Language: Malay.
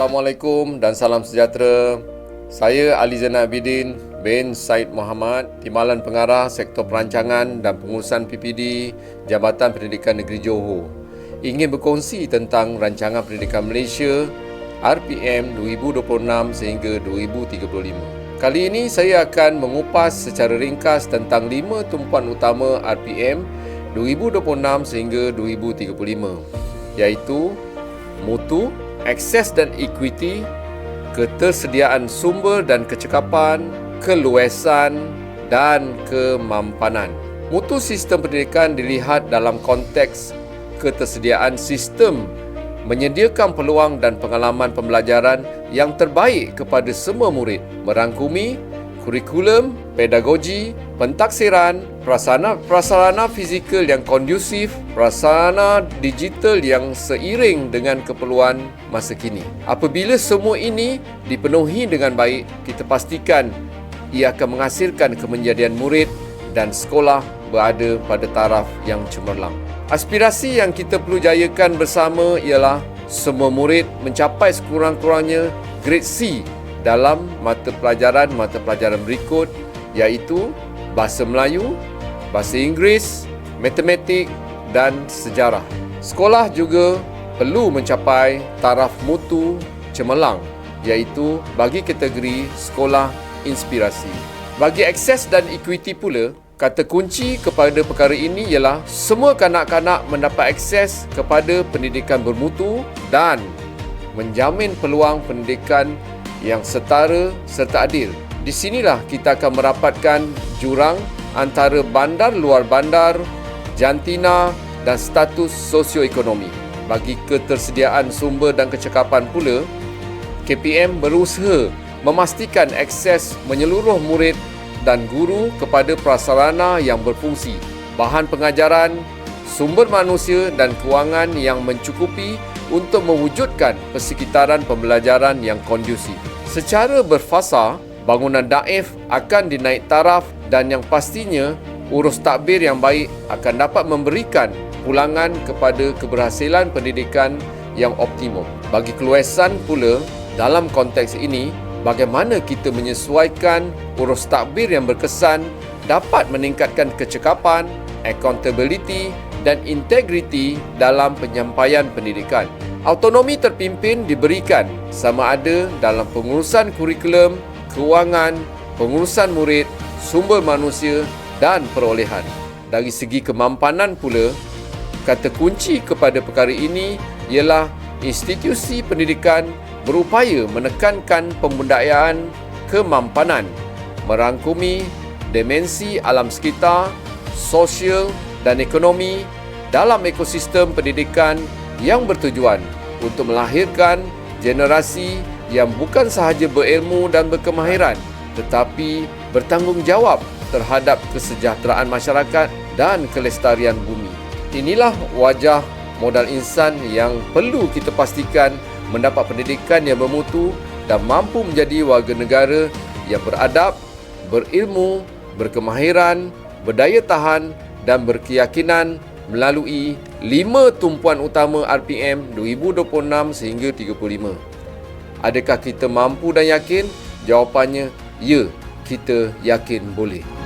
Assalamualaikum dan salam sejahtera. Saya Ali Zainal Abidin bin Said Muhammad, Timbalan Pengarah Sektor Perancangan dan Pengurusan PPD Jabatan Pendidikan Negeri Johor. Ingin berkongsi tentang Rancangan Pendidikan Malaysia RPM 2026 sehingga 2035. Kali ini saya akan mengupas secara ringkas tentang 5 tumpuan utama RPM 2026 sehingga 2035, iaitu mutu, akses dan equity, ketersediaan sumber dan kecekapan, keluasan dan kemampanan. Mutu sistem pendidikan dilihat dalam konteks ketersediaan sistem menyediakan peluang dan pengalaman pembelajaran yang terbaik kepada semua murid, merangkumi kurikulum, pedagogi, pentaksiran, prasarana fizikal yang kondusif, prasarana digital yang seiring dengan keperluan masa kini. Apabila semua ini dipenuhi dengan baik, kita pastikan ia akan menghasilkan kemenjadian murid dan sekolah berada pada taraf yang cemerlang. Aspirasi yang kita perlu jayakan bersama ialah semua murid mencapai sekurang-kurangnya grade C dalam mata pelajaran berikut, iaitu Bahasa Melayu, Bahasa Inggeris, Matematik dan Sejarah. Sekolah juga perlu mencapai taraf mutu cemerlang, iaitu bagi kategori sekolah inspirasi. Bagi akses dan equity pula, kata kunci kepada perkara ini ialah semua kanak-kanak mendapat akses kepada pendidikan bermutu dan menjamin peluang pendidikan yang setara serta adil. Di sinilah kita akan merapatkan jurang antara bandar luar bandar, jantina dan status sosioekonomi. Bagi ketersediaan sumber dan kecekapan pula, KPM berusaha memastikan akses menyeluruh murid dan guru kepada prasarana yang berfungsi, bahan pengajaran, sumber manusia dan kewangan yang mencukupi untuk mewujudkan persekitaran pembelajaran yang kondusif. Secara berfasa, bangunan daif akan dinaik taraf dan yang pastinya urus takbir yang baik akan dapat memberikan pulangan kepada keberhasilan pendidikan yang optimum. Bagi keluasan pula, dalam konteks ini, bagaimana kita menyesuaikan urus takbir yang berkesan dapat meningkatkan kecekapan, accountability dan integriti dalam penyampaian pendidikan. Autonomi terpimpin diberikan sama ada dalam pengurusan kurikulum, kewangan, pengurusan murid, sumber manusia dan perolehan. Dari segi kemampanan pula, kata kunci kepada perkara ini ialah institusi pendidikan berupaya menekankan pembudayaan kemampanan, merangkumi dimensi alam sekitar, sosial dan ekonomi dalam ekosistem pendidikan yang bertujuan untuk melahirkan generasi yang bukan sahaja berilmu dan berkemahiran tetapi bertanggungjawab terhadap kesejahteraan masyarakat dan kelestarian bumi. Inilah wajah modal insan yang perlu kita pastikan mendapat pendidikan yang bermutu dan mampu menjadi warga negara yang beradab, berilmu, berkemahiran, berdaya tahan dan berkeyakinan melalui 5 tumpuan utama RPM 2026 sehingga 35. Adakah kita mampu dan yakin? Jawapannya, ya, kita yakin boleh.